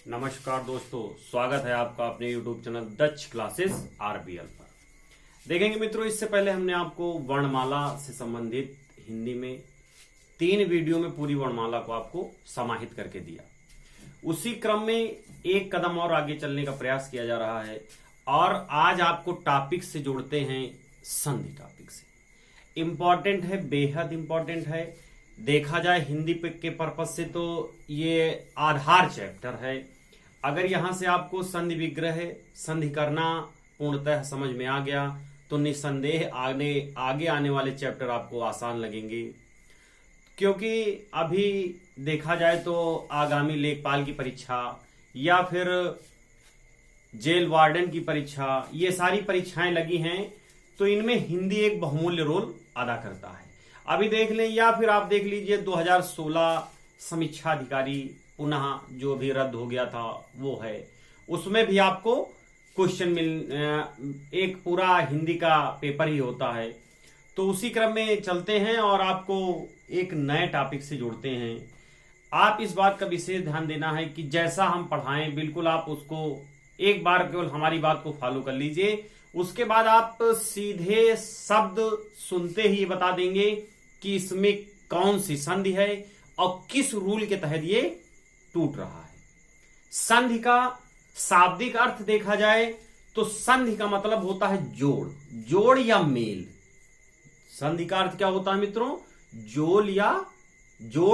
नमस्कार दोस्तों, स्वागत है आपका अपने YouTube channel Dutch classes RBL पर। देखेंगे मित्रों, इससे पहले हमने आपको वर्णमाला से संबंधित हिंदी में 3 वीडियो में पूरी वर्णमाला को आपको समाहित करके दिया। उसी क्रम में एक कदम और आगे चलने का प्रयास किया जा रहा है और आज आपको टॉपिक से जोड़ते हैं, संधि टॉपिक से। इंपॉर्टेंट है, बेहद इंपॉर्टेंट है। देखा जाए हिंदी के पर्पज से तो ये आधार चैप्टर है। अगर यहां से आपको संधि विग्रह, संधि करना पूर्णतः समझ में आ गया तो निस्संदेह आगे आने वाले चैप्टर आपको आसान लगेंगे, क्योंकि अभी देखा जाए तो आगामी लेखपाल की परीक्षा या फिर जेल वार्डन की परीक्षा, ये सारी परीक्षाएं लगी हैं, तो इनमें हिंदी एक बहुमूल्य रोल अदा करता है। अभी देख लें या फिर आप देख लीजिए 2016 समीक्षा अधिकारी पुनः जो भी रद्द हो गया था वो है, उसमें भी आपको क्वेश्चन एक पूरा हिंदी का पेपर ही होता है। तो उसी क्रम में चलते हैं और आपको एक नए टॉपिक से जोड़ते हैं। आप इस बात का विशेष ध्यान देना है कि जैसा हम पढ़ाएं बिल्कुल आप उसको एक बार केवल हमारी बात को फॉलो कर लीजिए। उसके बाद आप सीधे शब्द सुनते ही बता देंगे कि इसमें कौन सी संधि है और किस रूल के तहत ये टूट रहा है। संधि का शाब्दिक अर्थ देखा जाए तो संधि का मतलब होता है जोड़ या मेल। संधि का अर्थ क्या होता है मित्रों? जोड़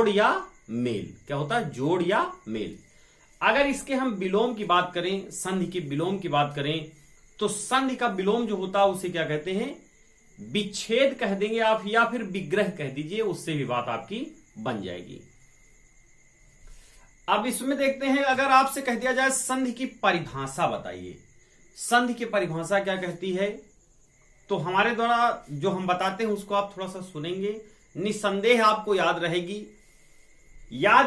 या मेल। क्या होता है? जोड़ या मेल। अगर इसके हम विलोम की बात करें, संधि के विलोम की बात करें, तो संधि का विलोम जो होता है उसे क्या कहते हैं? विच्छेद कह देंगे आप या फिर विग्रह कह दीजिए, उससे भी बात आपकी बन जाएगी। अब इसमें देखते हैं, अगर आपसे कह दिया जाए संधि की परिभाषा बताइए, संधि की परिभाषा क्या कहती है, तो हमारे द्वारा जो हम बताते हैं उसको आप थोड़ा सा सुनेंगे। निस्संदेह आपको याद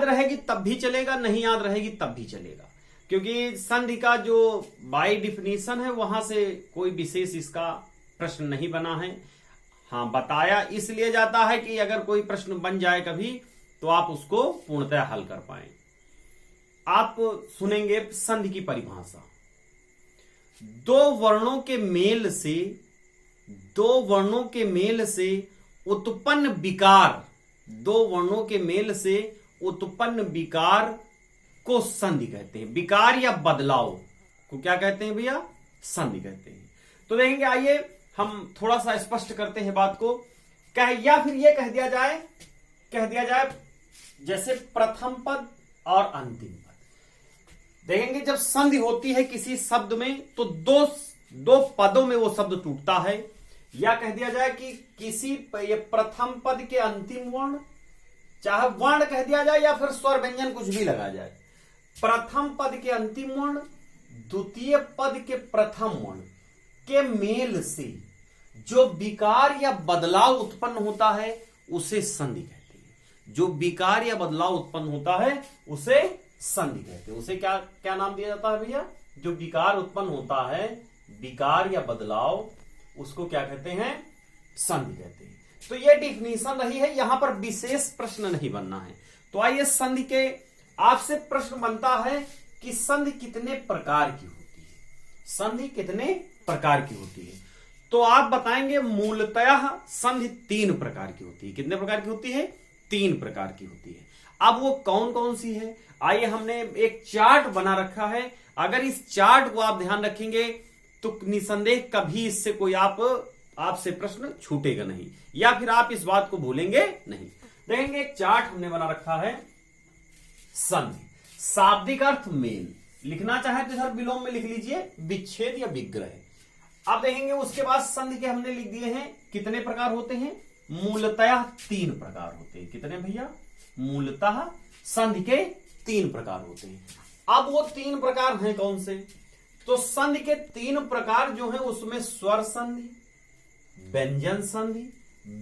रहेगी तब भी चलेगा, नहीं याद रहेगी तब भी चलेगा, क्योंकि संधि का जो बाय डिफिनीशन है वहां से कोई विशेष इसका प्रश्न नहीं बना है। हाँ, बताया इसलिए जाता है कि अगर कोई प्रश्न बन जाए कभी तो आप उसको पूर्णतः हल कर पाए। आप सुनेंगे संधि की परिभाषा। दो वर्णों के मेल से उत्पन्न विकार को संधि कहते हैं। विकार या बदलाव को क्या कहते हैं भैया? संधि कहते हैं। तो देखेंगे, आइए हम थोड़ा सा स्पष्ट करते हैं बात को। या फिर ये कह दिया जाए जैसे प्रथम पद और अंतिम पद। देखेंगे जब संधि होती है किसी शब्द में तो दो पदों में वो शब्द टूटता है। या कह दिया जाए कि किसी ये प्रथम पद के अंतिम वर्ण, चाहे वर्ण कह दिया जाए या फिर स्वर व्यंजन कुछ भी लगा जाए, प्रथम पद के अंतिम वर्ण द्वितीय पद के प्रथम वर्ण के मेल से जो विकार या बदलाव उत्पन्न होता है उसे संधि कहते हैं। जो विकार या बदलाव उत्पन्न होता है उसे संधि कहते हैं। उसे क्या नाम दिया जाता है भैया? जो विकार उत्पन्न होता है, विकार या बदलाव, उसको क्या कहते हैं? संधि कहते हैं। तो यह डिफिनीशन रही है, यहां पर विशेष प्रश्न नहीं बनना है। तो आइए संधि के आपसे प्रश्न बनता है कि संधि कितने प्रकार की होती है? संधि कितने प्रकार की होती है? तो आप बताएंगे मूलतः संधि 3 प्रकार की होती है। कितने प्रकार की होती है? 3 प्रकार की होती है। अब वो कौन कौन सी है? आइए, हमने एक चार्ट बना रखा है। अगर इस चार्ट को आप ध्यान रखेंगे तो निसंदेह कभी इससे कोई आपसे प्रश्न छूटेगा नहीं, या फिर आप इस बात को भूलेंगे नहीं। देखेंगे एक चार्ट हमने बना रखा है। संधि शाब्दिक अर्थ मेल, लिखना चाहे तो इधर विलोम में लिख लीजिए विच्छेद या विग्रह। अब देखेंगे उसके बाद संधि के हमने लिख दिए हैं कितने प्रकार होते हैं? मूलतः 3 प्रकार होते हैं। कितने भैया? मूलतः संधि के 3 प्रकार होते हैं। अब वो 3 प्रकार हैं कौन से? तो संधि के 3 प्रकार जो हैं उसमें स्वर संधि, व्यंजन संधि,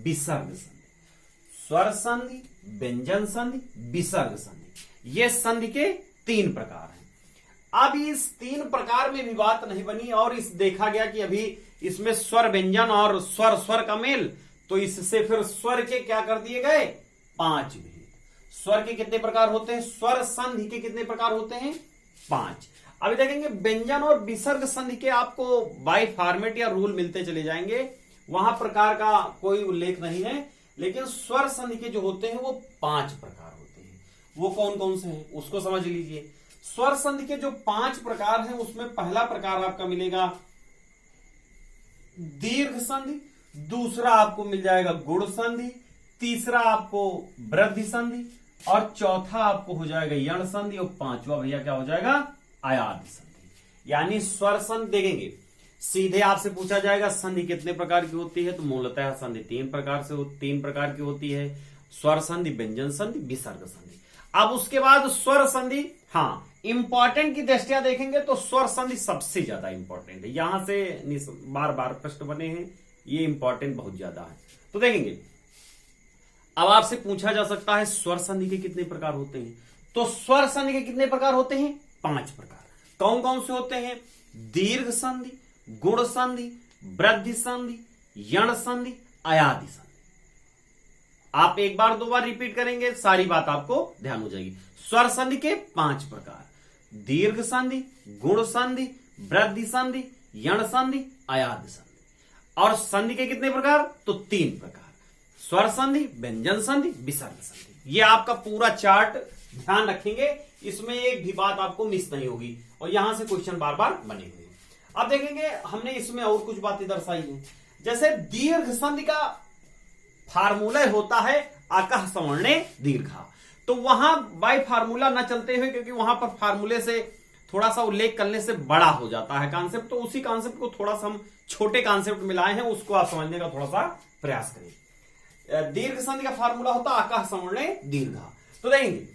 विसर्ग संधि। स्वर संधि, व्यंजन संधि, विसर्ग संधि, ये संधि के 3 प्रकार हैं। अब इस 3 प्रकार में भी बात नहीं बनी और इस देखा गया कि अभी इसमें स्वर व्यंजन और स्वर का मेल, तो इससे फिर स्वर के क्या कर दिए गए? 5 भेद। स्वर के कितने प्रकार होते हैं? स्वर संधि के कितने प्रकार होते हैं? 5। अभी देखेंगे व्यंजन और विसर्ग संधि के आपको बाय फॉर्मेट या रूल मिलते चले जाएंगे, वहां प्रकार का कोई उल्लेख नहीं है, लेकिन स्वर संधि के जो होते हैं वो 5 प्रकार होते हैं। वो कौन कौन से हैं उसको समझ लीजिए। स्वर संधि के जो 5 प्रकार हैं उसमें पहला प्रकार आपका मिलेगा दीर्घ संधि, दूसरा आपको मिल जाएगा गुण संधि, तीसरा आपको वृद्धि संधि, और चौथा आपको हो जाएगा यण संधि, और पांचवा भैया क्या हो जाएगा आयादी संधि। यानी स्वर संधि देखेंगे, सीधे आपसे पूछा जाएगा संधि कितने प्रकार की होती है, तो मूलतः संधि 3 प्रकार की होती है, स्वर संधि, व्यंजन संधि, विसर्ग संधि। अब उसके बाद स्वर संधि, हाँ इंपॉर्टेंट की दृष्टिया देखेंगे तो स्वर संधि सबसे ज्यादा इंपॉर्टेंट है, यहां से बार बार प्रश्न बने हैं, ये इंपॉर्टेंट बहुत ज्यादा है। तो देखेंगे अब आपसे पूछा जा सकता है स्वर संधि के कितने प्रकार होते हैं, तो स्वर संधि के कितने प्रकार होते हैं 5 प्रकार। कौन कौन से होते हैं, दीर्घ संधि, गुण संधि, वृद्धि संधि, यण संधि, आयादी संधि। आप एक बार 2 बार रिपीट करेंगे सारी बात आपको ध्यान हो जाएगी। स्वर संधि के 5 प्रकार, दीर्घ संधि, गुण संधि, वृद्धि संधि, यण संधि, आयादी संधि। और संधि के कितने प्रकार, तो 3 प्रकार, स्वर संधि, व्यंजन संधि, विसर्ग संधि। ये आपका पूरा चार्ट ध्यान रखेंगे, इसमें एक भी बात आपको मिस नहीं होगी, और यहां से क्वेश्चन बार बार बने हुए। अब देखेंगे हमने इसमें और कुछ बातें दर्शाई हैं, जैसे दीर्घ संधि का फार्मूला होता है आकाश सवर्णे दीर्घा, तो वहां बाय फार्मूला ना चलते हुए, क्योंकि वहां पर फार्मूले से थोड़ा सा उल्लेख करने से बड़ा हो जाता है कॉन्सेप्ट, तो उसी कॉन्सेप्ट को थोड़ा सा हम छोटे कॉन्सेप्ट मिलाए हैं, उसको आप समझने का थोड़ा सा प्रयास करें। दीर्घ संधि का फार्मूला होता है आकाश सवर्णे दीर्घा। तो देखेंगे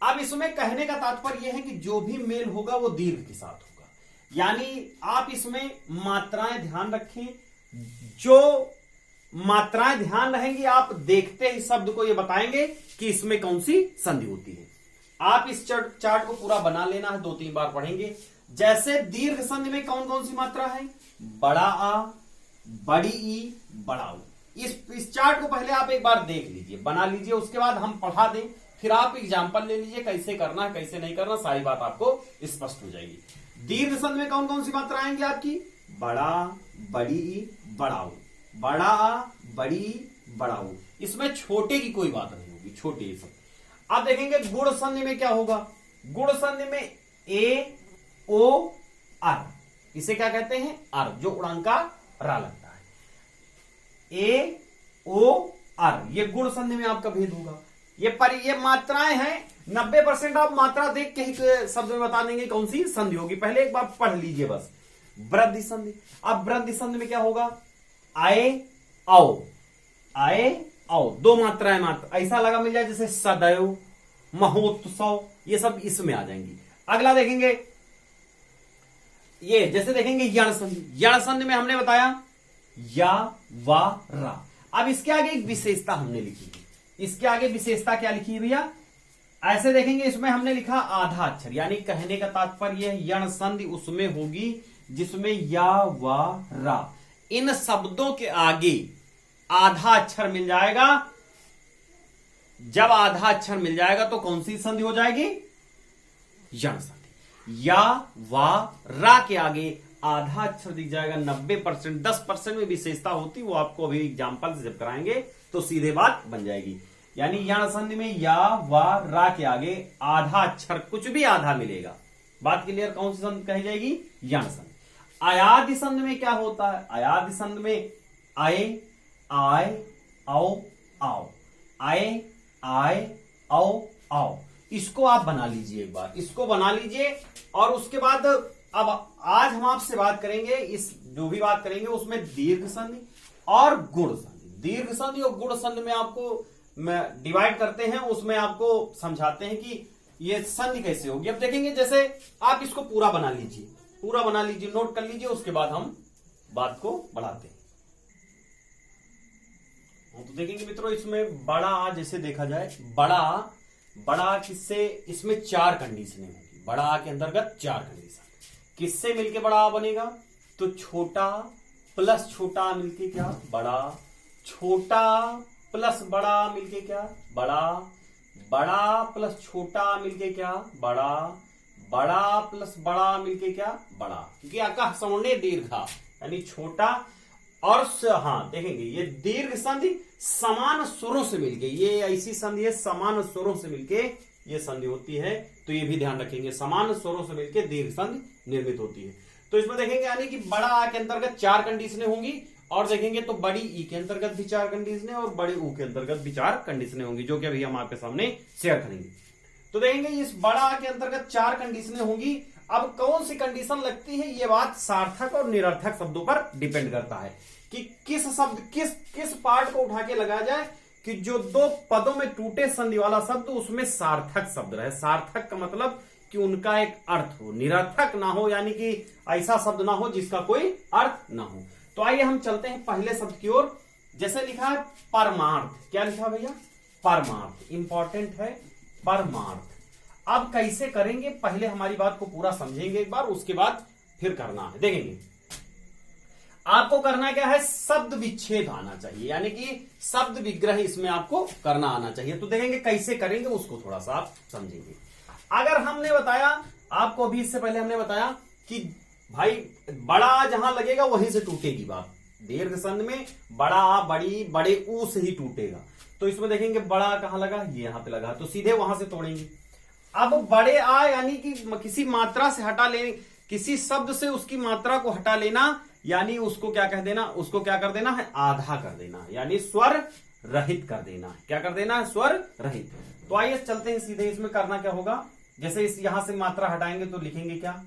अब इसमें कहने का तात्पर्य यह है कि जो भी मेल होगा वो दीर्घ के साथ होगा, यानी आप इसमें मात्राएं ध्यान रखें, जो मात्राएं ध्यान रहेंगी आप देखते ही शब्द को ये बताएंगे कि इसमें कौन सी संधि होती है। आप इस चार्ट को पूरा बना लेना है, 2-3 बार पढ़ेंगे। जैसे दीर्घ संधि में कौन कौन सी मात्रा है, बड़ा आ, बड़ी ई, बड़ा ऊ। इस चार्ट को पहले आप एक बार देख लीजिए, बना लीजिए, उसके बाद हम पढ़ा दें, फिर आप एग्जाम्पल ले लीजिए कैसे करना है कैसे नहीं करना, सारी बात आपको स्पष्ट हो जाएगी। दीर्घ संधि में कौन कौन सी मात्रा आएंगी आपकी, बड़ा, बड़ी ई, बड़ा ऊ, बड़ा आ, बड़ी, बड़ा ऊ। इसमें छोटे की कोई बात नहीं होगी, छोटे ये सब। अब देखेंगे गुण संधि में क्या होगा, गुण संधि में ए, ओ, अर, इसे क्या कहते हैं अर, जो उड़ांका रा लगता है, ए, ओ, अर, ये गुण संधि में आपका भेद होगा। ये मात्राएं हैं, 90% आप मात्रा देख के ही शब्द में बता देंगे कौन सी संधि होगी, पहले एक बार पढ़ लीजिए बस। वृद्धि संधि, अब वृद्धि संधि में क्या होगा, आए, आओ, आए, आओ, 2 मात्राएं मात्र, ऐसा लगा मिल जाए जैसे सदैव, महोत्सव, ये सब इसमें आ जाएंगी। अगला देखेंगे ये, जैसे देखेंगे यण संधि, यण संधि में हमने बताया या, वा, रा। अब इसके आगे एक विशेषता हमने लिखी है, इसके आगे विशेषता क्या लिखी है भैया, ऐसे देखेंगे इसमें हमने लिखा आधा अक्षर, यानी कहने का तात्पर्य यण संधि उसमें होगी जिसमें या, वा, रा, इन शब्दों के आगे आधा अक्षर मिल जाएगा। जब आधा अक्षर मिल जाएगा तो कौन सी संधि हो जाएगी, यण संधि। या, वा, रा के आगे आधा अक्षर दिख जाएगा, 90%, 10% में विशेषता होती, वो आपको अभी एग्जाम्पल से जब कराएंगे तो सीधे बात बन जाएगी। यानी यण संधि में या, वा, रा के आगे आधा अक्षर, कुछ भी आधा मिलेगा। बात क्लियर, कौन सी संधि कही जाएगी, यण संधि। आयादी संधि में क्या होता है, आयादी संधि में आए, आए, आओ, आओ, आए, आए, आओ, आओ। इसको आप बना लीजिए एक बार, इसको बना लीजिए, और उसके बाद अब आज हम आपसे बात करेंगे, इस जो भी बात करेंगे उसमें दीर्घ संधि और गुण संधि। दीर्घ संधि और गुण संधि में आपको डिवाइड करते हैं, उसमें आपको समझाते हैं कि ये संधि कैसे होगी। अब देखेंगे, जैसे आप इसको पूरा बना लीजिए, पूरा बना लीजिए, नोट कर लीजिए, उसके बाद हम बात को बढ़ाते हैं। तो देखेंगे मित्रों, इसमें बड़ा जैसे देखा जाए, बड़ा किससे, इसमें 4 कंडीशनें होंगी, बड़ा के अंतर्गत 4 कंडीशन। किससे मिलके बड़ा बनेगा, तो छोटा प्लस छोटा मिलके क्या, बड़ा, छोटा प्लस बड़ा मिलके क्या, बड़ा, बड़ा प्लस छोटा मिलके क्या, बड़ा, बड़ा प्लस बड़ा मिलके क्या बड़ा, क्योंकि आका सवर्णे दीर्घा यानी छोटा और हाँ देखेंगे ये दीर्घ संधि समान स्वरों से मिलके, ये ऐसी संधि है समान स्वरों से मिलके ये संधि होती है, तो ये भी ध्यान रखेंगे समान स्वरों से मिलके दीर्घ संधि निर्मित होती है। तो इसमें देखेंगे यानी कि बड़ा आ के अंतर्गत 4 कंडीशनें होंगी, और देखेंगे तो बड़ी ई के अंतर्गत भी 4 कंडीशनें और बड़े ऊ के अंतर्गत भी 4 कंडीशनें होंगी, जो कि अभी हम आपके सामने शेयर करेंगे। तो देखेंगे इस बड़ा आ के अंतर्गत 4 कंडीशनें होंगी। अब कौन सी कंडीशन लगती है ये बात सार्थक और निरर्थक शब्दों पर डिपेंड करता है कि किस शब्द किस पार्ट को उठा के लगाया जाए कि जो 2 पदों में टूटे संधि वाला शब्द उसमें सार्थक शब्द रहे। सार्थक का मतलब कि उनका एक अर्थ हो, निरर्थक ना हो, यानी कि ऐसा शब्द ना हो जिसका कोई अर्थ ना हो। तो आइए हम चलते हैं पहले शब्द की ओर। जैसे लिखा है परमार्थ, क्या लिखा भैया परमार्थ, इंपॉर्टेंट है परमार्थ। अब कैसे करेंगे, पहले हमारी बात को पूरा समझेंगे एक बार, उसके बाद फिर करना है। देखेंगे आपको करना क्या है, शब्द विच्छेद आना चाहिए, यानी कि शब्द विग्रह इसमें आपको करना आना चाहिए। तो देखेंगे कैसे करेंगे उसको थोड़ा सा आप समझेंगे। अगर हमने बताया आपको अभी इससे पहले हमने बताया कि भाई बड़ा जहां लगेगा वहीं से टूटेगी बात, दीर्घ संधि में बड़ा बड़ी बड़े ऊ से ही टूटेगा। तो इसमें देखेंगे बड़ा कहां लगा, ये यहां पे लगा, तो सीधे वहां से तोड़ेंगे। अब बड़े आ यानी कि किसी मात्रा से हटा ले, किसी शब्द से उसकी मात्रा को हटा लेना, यानी उसको क्या कह देना, उसको क्या कर देना है आधा कर देना, यानी स्वर रहित कर देना है। क्या कर देना है, स्वर रहित। तो आइए चलते हैं सीधे, इसमें करना क्या होगा, जैसे इस यहां से मात्रा हटाएंगे तो लिखेंगे क्या,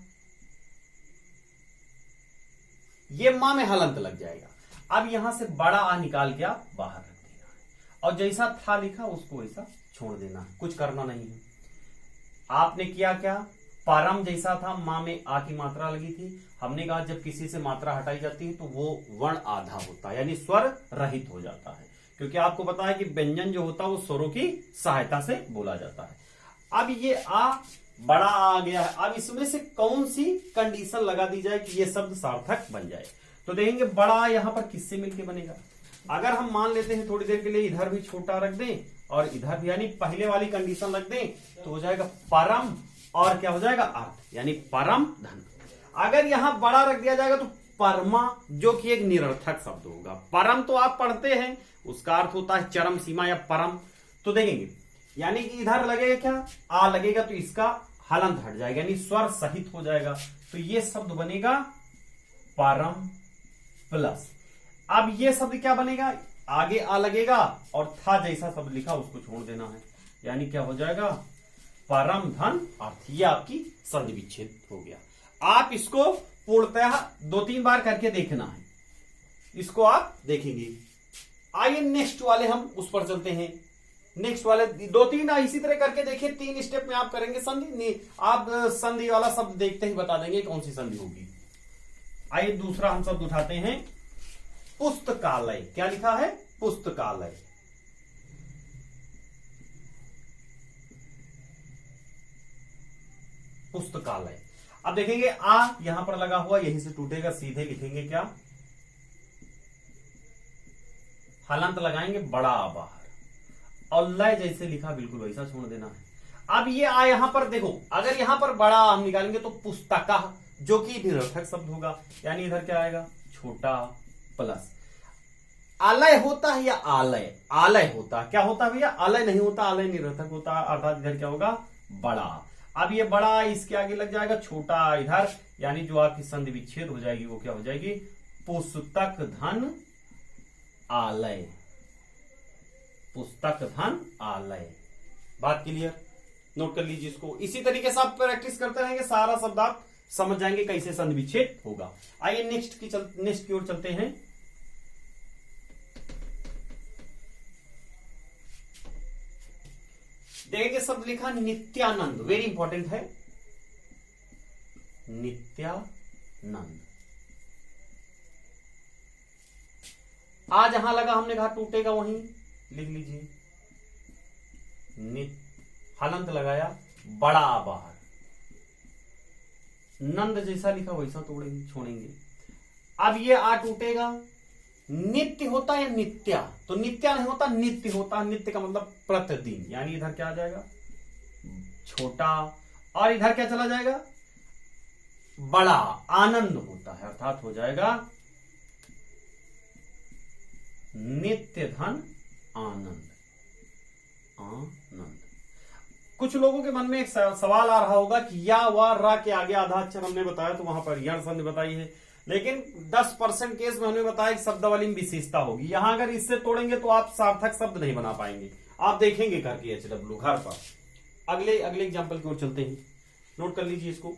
ये मां में हलंत लग जाएगा। अब यहां से बड़ा आ निकाल के आप बाहर रख देना है, और जैसा था लिखा उसको वैसा छोड़ देना है, कुछ करना नहीं है। आपने किया क्या, परम जैसा था मां में आ की मात्रा लगी थी, हमने कहा जब किसी से मात्रा हटाई जाती है तो वो वर्ण आधा होता है, यानी स्वर रहित हो जाता है, क्योंकि आपको पता है कि व्यंजन जो होता है वो स्वरों की सहायता से बोला जाता है। अब ये आ बड़ा आ गया है, अब इसमें से कौन सी कंडीशन लगा दी जाए कि ये शब्द सार्थक बन जाए। तो देखेंगे बड़ा यहां पर किससे मिलके बनेगा, अगर हम मान लेते हैं थोड़ी देर के लिए इधर भी छोटा रख दें और इधर भी, यानी पहले वाली कंडीशन रख दें तो हो जाएगा परम और क्या हो जाएगा अर्थ, यानी परम धन। अगर यहां बड़ा रख दिया जाएगा तो परमा, जो कि एक निरर्थक शब्द होगा। परम तो आप पढ़ते हैं, उसका अर्थ होता है चरम सीमा या परम। तो देखेंगे यानी कि इधर लगेगा क्या, आ लगेगा तो इसका हलंत हट जाएगा, यानी स्वर सहित हो जाएगा। तो ये शब्द बनेगा परम प्लस। अब ये शब्द क्या बनेगा, आगे आ लगेगा और था जैसा शब्द लिखा उसको छोड़ देना है, यानी क्या हो जाएगा परम धन अर्थ। ये आपकी संधि विच्छेद हो गया। आप इसको पूर्णतः 2-3 बार करके देखना है, इसको आप देखेंगे। आइए नेक्स्ट वाले हम उस पर चलते हैं। नेक्स्ट वाले 2-3 इसी तरह करके देखिए, 3 स्टेप में आप करेंगे संधि। आप संधि वाला शब्द देखते ही बता देंगे कौन सी संधि होगी। आइए दूसरा हम शब्द उठाते हैं पुस्तकालय। क्या लिखा है, पुस्तकालय। पुस्तकालय। अब देखेंगे आ यहां पर लगा हुआ, यहीं से टूटेगा, सीधे लिखेंगे क्या, हलंत लगाएंगे बड़ा आ बाहर, और लय जैसे लिखा बिल्कुल वैसा छोड़ देना है। अब ये आ यहां पर देखो, अगर यहां पर बड़ा हम निकालेंगे तो पुस्तका, जो कि निरर्थक शब्द होगा, यानी इधर क्या आएगा छोटा प्लस। आलय होता है या आलय, आलय होता है, क्या होता है भैया आलय नहीं होता, आलय निरर्थक होता है, अर्थात इधर क्या होगा बड़ा। अब ये बड़ा इसके आगे लग जाएगा छोटा इधर, यानी जो आपकी संधि विच्छेद हो जाएगी वो क्या हो जाएगी पुस्तक धन आलय, पुस्तक धन आलय। बात क्लियर, नोट कर लीजिए इसको। इसी तरीके से आप प्रैक्टिस करते रहेंगे, सारा शब्द आप समझ जाएंगे कैसे संधि विच्छेद होगा। आइए नेक्स्ट की ओर चलते हैं। देखेंगे शब्द लिखा नित्यानंद, वेरी इंपॉर्टेंट है नित्यानंद। आ जहां लगा हमने कहा टूटेगा वहीं लिख लीजिए, हलंत लगाया बड़ा आ बाहर, नंद जैसा लिखा वैसा तोड़ेंगे छोड़ेंगे। अब ये आ टूटेगा, नित्य होता है नित्या, तो नित्या नहीं होता नित्य होता, नित्य का मतलब प्रतिदिन, यानी इधर क्या आ जाएगा छोटा और इधर क्या चला जाएगा, बड़ा आनंद होता है, अर्थात हो जाएगा नित्य धन आनंद। आनंद। कुछ लोगों के मन में एक सवाल आ रहा होगा कि या व रा के आगे आधा अक्षर हमने बताया तो वहां पर यण संधि बताई है, लेकिन 10% केस में हमने बताया कि शब्दावली में विशेषता होगी। यहां अगर इससे तोड़ेंगे तो आप सार्थक शब्द नहीं बना पाएंगे। आप देखेंगे घर की HW घर पर। अगले एग्जाम्पल की ओर चलते हैं, नोट कर लीजिए इसको।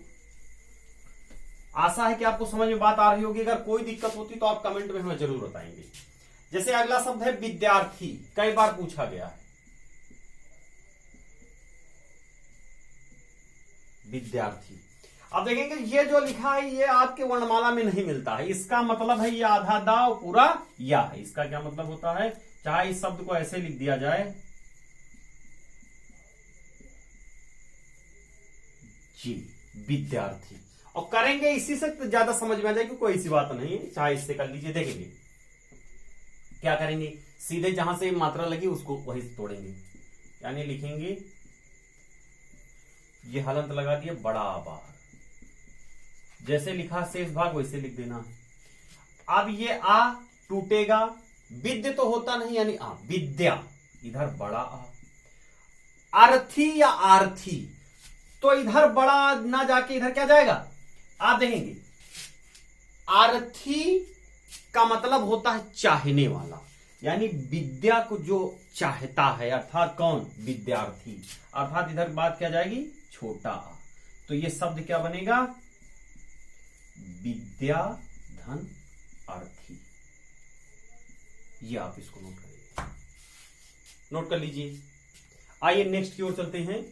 आशा है कि आपको समझ में बात आ रही होगी। अगर कोई दिक्कत होती तो आप कमेंट में हमें जरूर बताएंगे। जैसे अगला शब्द है विद्यार्थी, कई बार पूछा गया है। विद्यार्थी, अब देखेंगे ये जो लिखा है ये आपके वर्णमाला में नहीं मिलता है। इसका मतलब है ये आधा दा और पूरा या है। इसका क्या मतलब होता है, चाहे इस शब्द को ऐसे लिख दिया जाए जी, विद्यार्थी, और करेंगे इसी से तो ज्यादा समझ में आ जाएगी, कोई ऐसी बात नहीं है। चाहे इससे कर लीजिए, देखेंगे क्या करेंगे, सीधे जहां से मात्रा लगी उसको वही तोड़ेंगे, यानी लिखेंगे ये हलंत लगा दिए बड़ा बार, जैसे लिखा शेष भाग वैसे लिख देना। अब ये आ टूटेगा, विद्य तो होता नहीं यानी आ, विद्या, इधर बड़ा आ। अर्थी या आर्थी, तो इधर बड़ा ना जाके इधर क्या जाएगा, आप देखेंगे आर्थी का मतलब होता है चाहने वाला, यानी विद्या को जो चाहता है, अर्थात कौन, विद्यार्थी। अर्थात इधर बात क्या जाएगी, छोटा आ। तो ये शब्द क्या बनेगा, विद्या धन अर्थी। ये आप इसको नोट करिए, नोट कर लीजिए। आइए नेक्स्ट की ओर चलते हैं।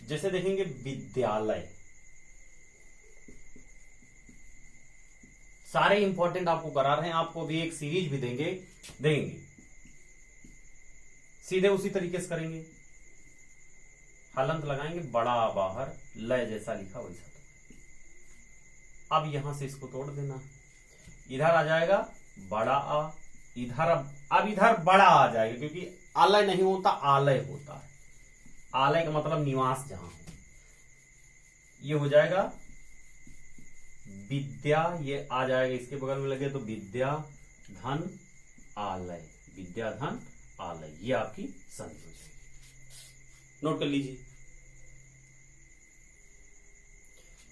जैसे देखेंगे विद्यालय, सारे इंपॉर्टेंट आपको करा रहे हैं, आपको भी एक सीरीज भी देंगे, सीधे उसी तरीके से करेंगे। हलंत लगाएंगे बड़ा बाहर, लय जैसा लिखा वैसा। अब यहां से इसको तोड़ देना, इधर आ जाएगा बड़ा आ, इधर अब इधर बड़ा आ जाएगा, क्योंकि आलय नहीं होता आलय होता है। आलय का मतलब निवास जहां हो। ये हो जाएगा विद्या, ये आ जाएगा इसके बगल में लगे तो विद्या धन आलय, विद्या धन आलय, ये आपकी संधि हो जाएगी। नोट कर लीजिए।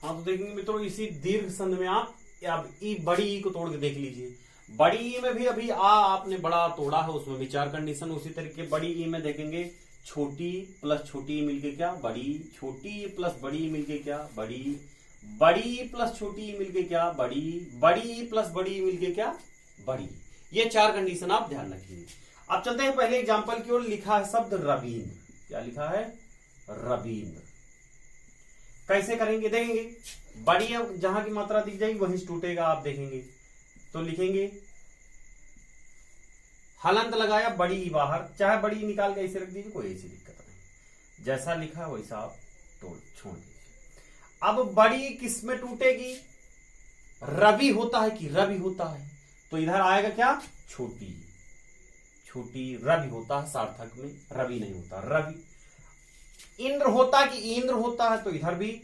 हाँ तो देखेंगे मित्रों, इसी दीर्घ संधि में आप अब ई बड़ी ई को तोड़ के देख लीजिए। बड़ी ई में भी अभी आ आपने बड़ा तोड़ा है, उसमें विचार कंडीशन। उसी तरीके बड़ी ई में देखेंगे छोटी प्लस छोटी मिलके क्या बड़ी, छोटी प्लस बड़ी मिलके क्या बड़ी, बड़ी प्लस छोटी मिलके क्या बड़ी, बड़ी प्लस बड़ी मिलके क्या बड़ी। ये चार कंडीशन आप ध्यान रखिए। अब चलते हैं पहले एग्जांपल की ओर। लिखा है शब्द रवींद्र, क्या लिखा है, रवींद्र। कैसे करेंगे देखेंगे, बड़ी जहां की मात्रा दिख जाएगी वहीं से टूटेगा, आप देखेंगे तो लिखेंगे हलंत लगाया बड़ी बाहर, चाहे बड़ी निकाल के ऐसे रख दीजिए, कोई ऐसी दिक्कत नहीं, जैसा लिखा वैसा आप छोड़ दीजिए। अब बड़ी किस में टूटेगी, रवि होता है कि रवि होता है, तो इधर आएगा क्या, छोटी, छोटी रवि होता है, सार्थक में रवि नहीं होता, रवि। इंद्र होता कि इंद्र होता है, तो इधर भी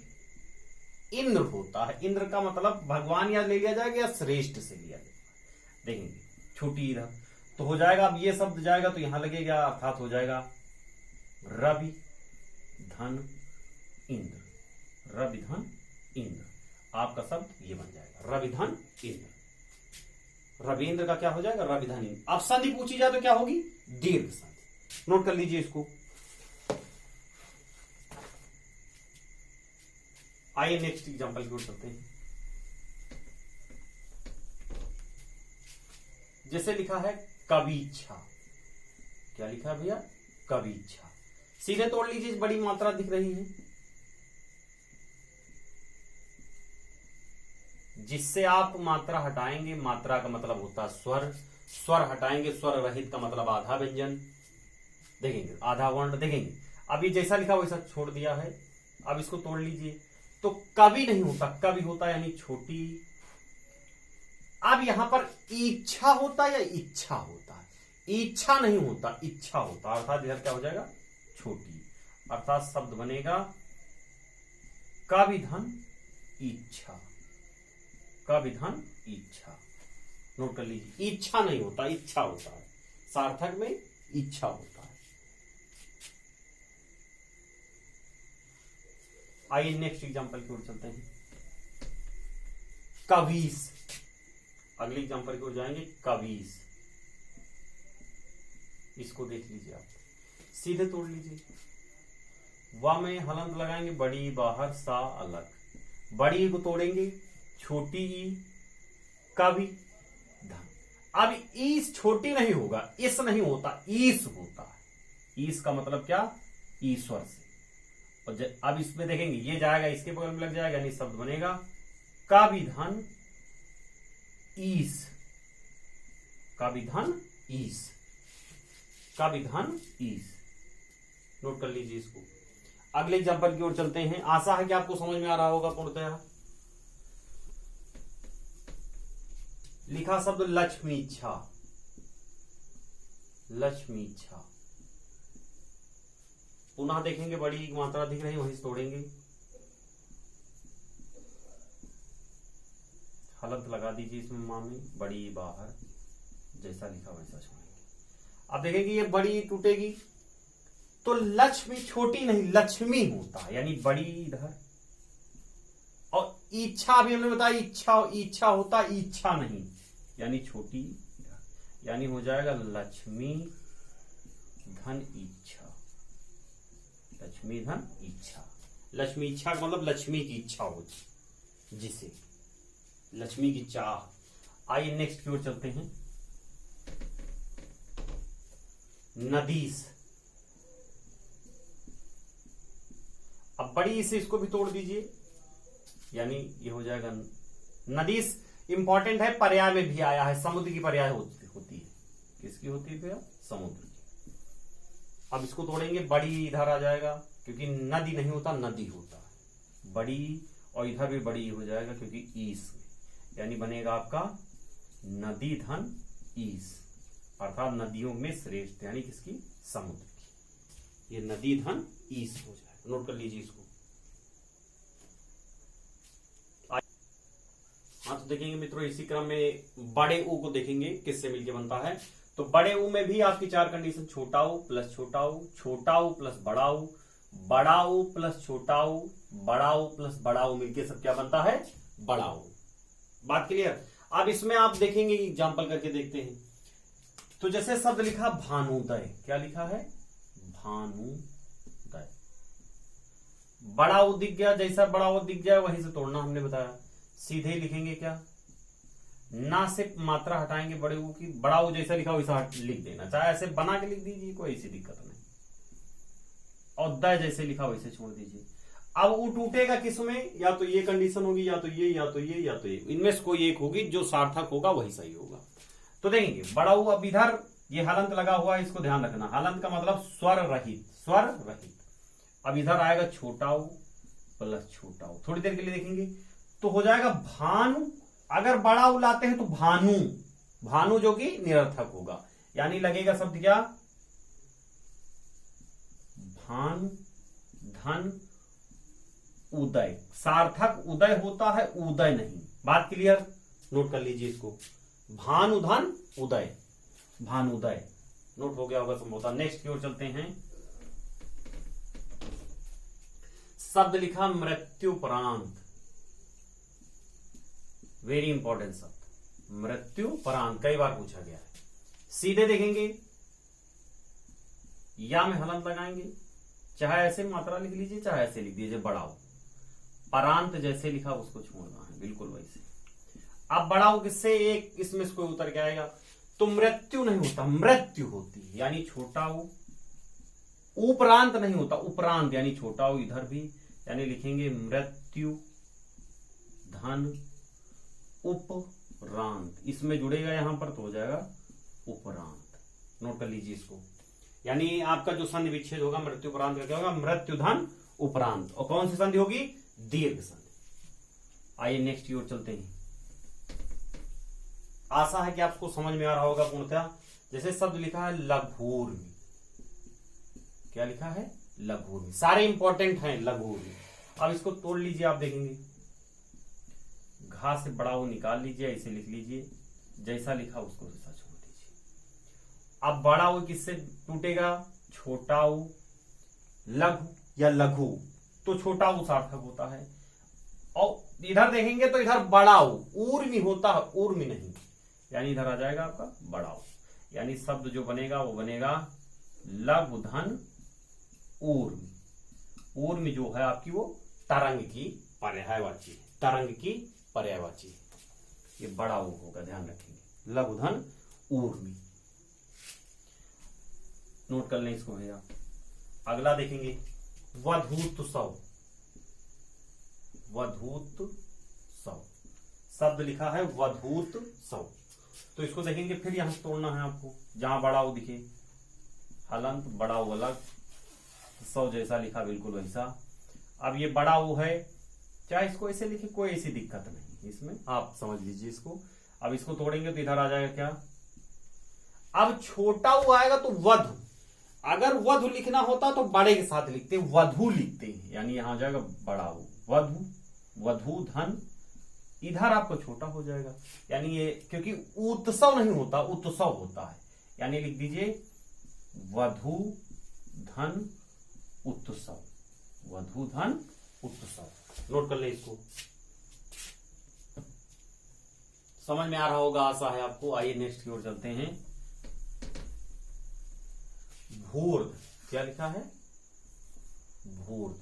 इंद्र होता है। इंद्र का मतलब भगवान या ले लिया जाएगा या श्रेष्ठ से लिया जाएगा, देखेंगे छोटी इधर तो हो जाएगा। अब ये शब्द जाएगा तो यहां लगेगा, अर्थात हो जाएगा रवि धन इंद्र, रवि धन इंद्र। आपका शब्द ये बन जाएगा रवि धन इंद्र। रविंद्र का क्या हो जाएगा, रवि धन इंद्र। अब संधि पूछी जाए तो क्या होगी, दीर्घ संधि। नोट कर लीजिए इसको। आइए नेक्स्ट एग्जांपल की ओर चलते हैं। जैसे लिखा है कविच्छा, क्या लिखा है भैया, कविच्छा। सीधे तोड़ लीजिए, बड़ी मात्रा दिख रही है, जिससे आप मात्रा हटाएंगे, मात्रा का मतलब होता है स्वर, स्वर हटाएंगे, स्वर रहित का मतलब आधा व्यंजन, देखेंगे आधा वर्ण, देखेंगे अभी जैसा लिखा वैसा छोड़ दिया है। अब इसको तोड़ लीजिए, तो कवि नहीं होता, कवि होता यानी छोटी। अब यहां पर इच्छा होता है या इच्छा होता है, इच्छा नहीं होता, इच्छा होता, अर्थात इधर क्या हो जाएगा, छोटी, अर्थात शब्द बनेगा काविधन इच्छा, काविधन इच्छा। नोट कर लीजिए, इच्छा नहीं होता, इच्छा होता है, सार्थक में इच्छा होता है। आइए नेक्स्ट एग्जांपल की ओर चलते हैं, कवीस। अगले एग्जांपल की ओर जाएंगे, कवीस। इसको देख लीजिए आप, सीधे तोड़ लीजिए, वाह में हलंत लगाएंगे, बड़ी बाहर सा अलग, बड़ी को तोड़ेंगे, छोटी ई, कवि धन। अब ईस छोटी नहीं होगा, इस नहीं होता, ईस होता है। ईस का मतलब क्या, ईश्वर से। और अब इसमें देखेंगे ये जाएगा इसके बगल में लग जाएगा, यानी शब्द बनेगा काविधन ईस, काविधन ईस, काविधन ईस। नोट कर लीजिए इसको। अगले एग्जांपल की ओर चलते हैं, आशा है कि आपको समझ में आ रहा होगा पूर्णतः। लिखा शब्द लक्ष्मीच्छा, लक्ष्मीच्छा। पुनः देखेंगे, बड़ी मात्रा दिख रही है, वहीं से तोड़ेंगे, हलंत लगा दीजिए इसमें, माँ में बड़ी बाहर, जैसा लिखा वैसा छोड़ेंगे। अब देखेंगे ये बड़ी टूटेगी तो लक्ष्मी छोटी नहीं, लक्ष्मी होता है, यानी बड़ी इधर। और इच्छा भी हमने बताया, इच्छा, इच्छा होता, इच्छा नहीं, यानी छोटी इधर, यानी हो जाएगा लक्ष्मी धन इच्छा, लक्ष्मी धन इच्छा। लक्ष्मी इच्छा का मतलब लक्ष्मी की इच्छा होती, जिसे लक्ष्मी की चाह। आइए नेक्स्ट की ओर चलते हैं, नदीस। अब बड़ी से इसको भी तोड़ दीजिए, यानी ये हो जाएगा नदीस। इंपॉर्टेंट है, पर्याय में भी आया है, समुद्र की पर्याय होती है। किसकी होती है भैया, समुद्र की। अब इसको तोड़ेंगे, बड़ी इधर आ जाएगा, क्योंकि नदी नहीं होता, नदी होता है, बड़ी, और इधर भी बड़ी हो जाएगा क्योंकि ईस में, यानी बनेगा आपका नदी धन ईस, अर्थात नदियों में श्रेष्ठ, यानी किसकी, समुद्र की। ये नदी धन ईस हो जाएगा। नोट कर लीजिए इसको। हाँ, तो देखेंगे मित्रों, इसी क्रम में बड़े ऊ को देखेंगे किससे मिलके बनता है। तो बड़े ऊ में भी आपकी चार कंडीशन, छोटा ऊ प्लस छोटा ऊ, छोटा ऊ प्लस बड़ा ऊ, बड़ा ऊ प्लस छोटा ऊ, बड़ा ऊ प्लस बड़ा ऊ, मिलके सब क्या बनता है, बड़ा ऊ। बात क्लियर। अब इसमें आप देखेंगे, एग्जाम्पल करके देखते हैं। तो जैसे शब्द लिखा भानुदय, क्या लिखा है, भानुदय। बड़ा ऊ दिख गया, जैसा बड़ा ऊ दिख जाए वहीं से तोड़ना हमने बताया। सीधे लिखेंगे क्या, ना से मात्रा हटाएंगे बड़े ऊ की, बड़ा ऊ जैसा लिखा वैसा लिख देना, चाहे ऐसे बना के लिख दीजिए, कोई ऐसी दिक्कत नहीं। और दय जैसे लिखा वैसे छोड़ दीजिए। अब ऊ टूटेगा किसमें, या तो ये कंडीशन होगी, या तो ये, या तो ये, या तो ये, इनमें से कोई एक होगी, जो सार्थक होगा वही सही होगा। तो देखेंगे बड़ा ऊ, अब इधर ये हलंत लगा हुआ है, इसको ध्यान रखना, हलंत का मतलब स्वर रहित, स्वर रहित। अब इधर आएगा छोटा ऊ प्लस छोटा ऊ, थोड़ी देर के लिए देखेंगे तो हो जाएगा भानु। अगर बड़ा ऊ लाते हैं तो भानु, भानु जो कि निरर्थक होगा, यानी लगेगा शब्द क्या, भान धन उदय। सार्थक उदय होता है, उदय नहीं। बात क्लियर। नोट कर लीजिए इसको, भानुधन उदय, भानुदय। नोट हो गया होगा संभवतः। नेक्स्ट की ओर चलते हैं। शब्द लिखा मृत्युपरांत, वेरी इंपॉर्टेंट शब्द, मृत्युपरांत, कई बार पूछा गया है। सीधे देखेंगे, या में हलंत लगाएंगे, चाहे ऐसे मात्रा लिख लीजिए, चाहे ऐसे लिख दीजिए, बढ़ाओ। परांत जैसे लिखा उसको छोड़ना है, बिल्कुल वैसे। अब बढ़ाओ किससे, एक इसमें से कोई उतर के आएगा, तो मृत्यु नहीं होता, मृत्यु होती है, यानी छोटा ऊ। उपरांत नहीं होता, उपरांत यानी छोटा ऊ, इधर भी, यानी लिखेंगे मृत्यु धन उपरांत, इसमें जुड़ेगा यहां पर तो हो जाएगा उपरांत। नोट कर लीजिए इसको, यानी आपका जो संधि विच्छेद होगा मृत्यु उपरांत का क्या होगा, मृत्यु धन उपरांत। और कौन सी संधि होगी, दीर्घ संधि। आइए नेक्स्ट की ओर चलते हैं। आशा है कि आपको समझ में आ रहा होगा पूर्णतः। जैसे शब्द लिखा है लघूर्मी, क्या लिखा है? लघूर्मी। सारे इंपॉर्टेंट हैं लघूर्मी। अब इसको तोड़ लीजिए, आप देखेंगे घा से बड़ा ऊ निकाल लीजिए, ऐसे लिख लीजिए, जैसा लिखा उसको वैसा छोड़ दीजिए। अब बड़ा ऊ किससे टूटेगा? छोटा ऊ। लघु या लघु, तो छोटा ऊ सार्थक होता है। और इधर देखेंगे तो इधर बड़ा ऊ, ऊर्मी होता है, ऊर्मी नहीं, यानी इधर आ जाएगा आपका बड़ा ऊ। यानी शब्द जो बनेगा वो बनेगा लघु धन ऊर्मी। ऊर्मी जो है आपकी वो तरंग की पर्यायवाची है, तरंग की पर्यायवाची है। ये बड़ा ऊ होगा, ध्यान रखेंगे, लघु धन ऊर्मी। नोट कर लें इसको भैया। अगला देखेंगे वधूत्सव। वधूत्सव शब्द लिखा है वधूत्सव, तो इसको देखेंगे फिर यहां से तोड़ना है आपको, जहां बड़ा ऊ दिखे हलंत, बड़ा ऊ अलग, सौ जैसा लिखा बिल्कुल वैसा। अब ये बड़ा ऊ है, चाहे इसको ऐसे लिखे, कोई ऐसी दिक्कत नहीं इसमें, आप समझ लीजिए इसको। अब इसको तोड़ेंगे तो इधर आ जाएगा क्या? अब छोटा ऊ आएगा तो वधु। अगर वधु लिखना होता तो बड़े के साथ लिखते, वधु लिखते हैं, यानी यहां आ जाएगा बड़ा ऊ, वधु, वधु धन, इधर आपको छोटा हो जाएगा। यानी ये क्योंकि उत्सव नहीं होता, उत्सव होता है, यानी लिख दीजिए वधु धन उत्सव, वधु धन उत्सव। नोट कर ले इसको, समझ में आ रहा होगा, आशा है आपको। आइए नेक्स्ट की ओर चलते हैं। भूर्ध, क्या लिखा है? भूर्ध।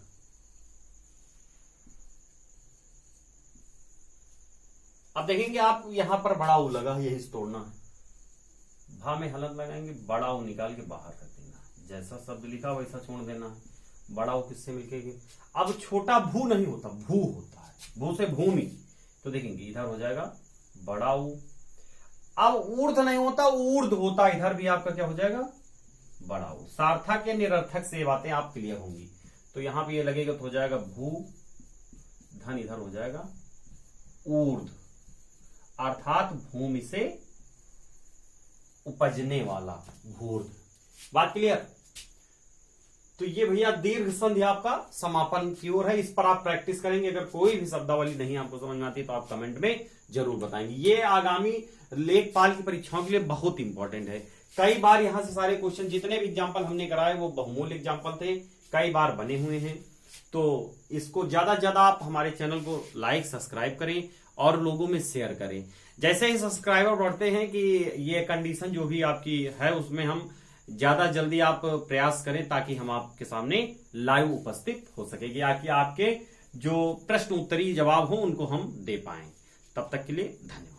अब देखेंगे आप यहां पर बड़ा ऊ लगा, यही से तोड़ना है। भा में हलंत लगाएंगे, बड़ा ऊ निकाल के बाहर कर देना है, जैसा शब्द लिखा वैसा छोड़ देना है। बड़ा ऊ किससे मिलके? अब छोटा भू नहीं होता, भू होता है, भू से भूमि, तो देखेंगे इधर हो जाएगा बड़ा ऊ। अब ऊर्ध नहीं होता, ऊर्ध होता, इधर भी आपका क्या हो जाएगा? बड़ा ऊ। सार्थक या निरर्थक से बातें आप क्लियर होंगी। तो यहां भी ये लगेगा तो हो जाएगा भू धन, इधर हो जाएगा ऊर्ध, अर्थात भूमि से उपजने वाला भूर्ध। बात क्लियर? तो ये भैया दीर्घ संधि आपका समापन की ओर है, इस पर आप प्रैक्टिस करेंगे। अगर कोई भी शब्दावली नहीं आपको समझ में आती तो आप कमेंट में जरूर बताएंगे। ये आगामी लेखपाल की परीक्षाओं के लिए बहुत इंपॉर्टेंट है। कई बार यहां से सारे क्वेश्चन, जितने भी एग्जाम्पल हमने कराए वो बहुमूल्य एग्जाम्पल थे, कई बार बने हुए हैं। तो इसको ज्यादा से ज्यादा आप हमारे चैनल को लाइक सब्सक्राइब करें और लोगों में शेयर करें। जैसे ही सब्सक्राइबर बढ़ते हैं कि ये कंडीशन जो भी आपकी है उसमें हम ज्यादा जल्दी आप प्रयास करें, ताकि हम आपके सामने लाइव उपस्थित हो सकेगी, ताकि आपके जो प्रश्न उत्तरी जवाब हो उनको हम दे पाएं। तब तक के लिए धन्यवाद।